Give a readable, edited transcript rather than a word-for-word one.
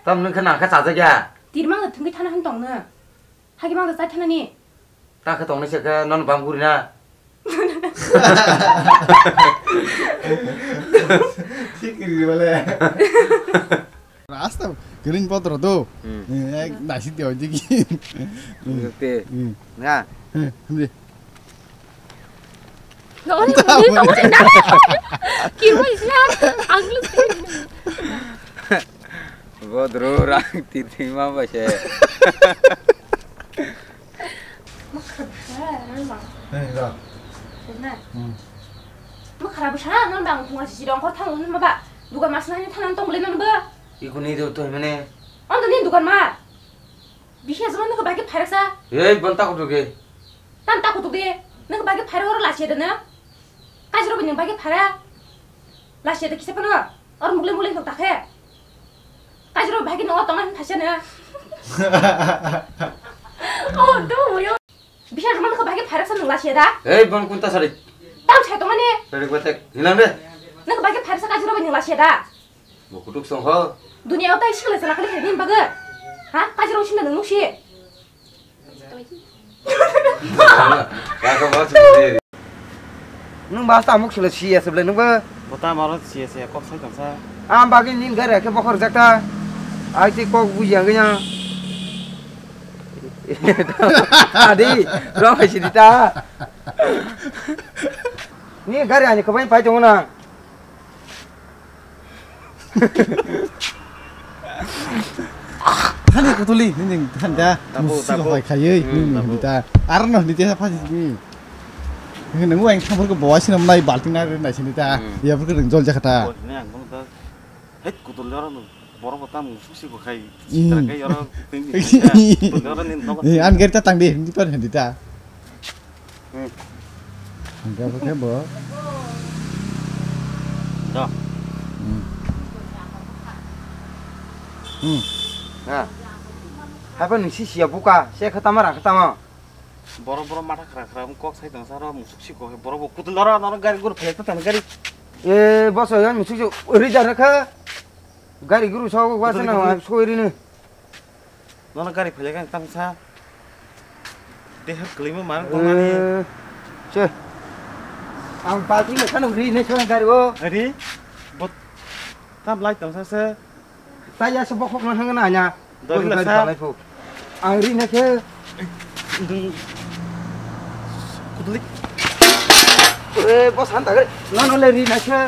tamnu khana kha sa ja tirmang da thungi thana han tong na hagi mang da sa thana ni ta kha tong ne se ka non bang guri na ठीक बोले रास्ता ग्रीन पत्र तो एक नासी त्यो जी te nga हमरे 너는 너무 진다 기분 이상 안글로 godro rang ti ma ba se 네 뭐 가라보샤 넌 방송을 지지랑 거 타는 거 봐. 누가 말씀하냐 타는 똥 걸리는 거. ikuni do to mene 언더 니 누가 말. 비해서 너가 밖에 팔았어. ei banta ko ge 난 따고 도게. 너가 밖에 팔아오라 라시야 되나? 가지로 그냥 밖에 팔아. 라시야 돼 기사 파나. 얼음 물레 더 딱해. 가지로 밖에 너 어떤 다시네. 또 뭐야? 비해서 너가 밖에 팔았어 너 라시야다. ei bon kunta sari 땅 차동안에. sari batek hilang de 너가 밖에 팔았어 가지로 그냥 라시야다. mo kutuk song ho दुनिया उता इश्क लेसे लाकड़ी है दिन बगे हाँ काजी रोशन में नंगुशी ya ko ba se nung ba sa muk sele si se ble nung ba bota maro cie kok sai tang sa am ba ge nin gare ke bokor jakta ai ti ko bu yang ge nya adi ro hai si ta ni gare ani ko bai pai jong na 한이 고돌리 는 한다 무슨 거 가요 니다 알아너 니테 파지니 नों वाइन खामफोरखौ बवासिनो नाय बाल्टिं ना नायसिनिता याफोरखौ नों जल जाखाता ने आं दा हेत कुतुल जरा बर बता मुसुसि को खाय चित्राखै यार जरा नि नग ए आन गेरता तांदे हिंदी पर हंदिता दा बके बो दा ha apa nih sih siap buka saya ketama बर माथा खरा खरा कक sai tang sa ro musuksi ko बर कुतुल जरा न गारि गुर फेता तन गारि ए बस यार मुसुक ओरै जानो खा गारि गुरु साव वासना सोइरिनो न गारि फेलेगा तang sa देह क्लिम मान गमानि से आं पार्टी में खानो रि ने सोन गारि ओ अरे बत ताम लाइ तang sa से taya sebok kok nang nanya dari lasa ang ri ne ke kutulik bos hantar no le ri na ke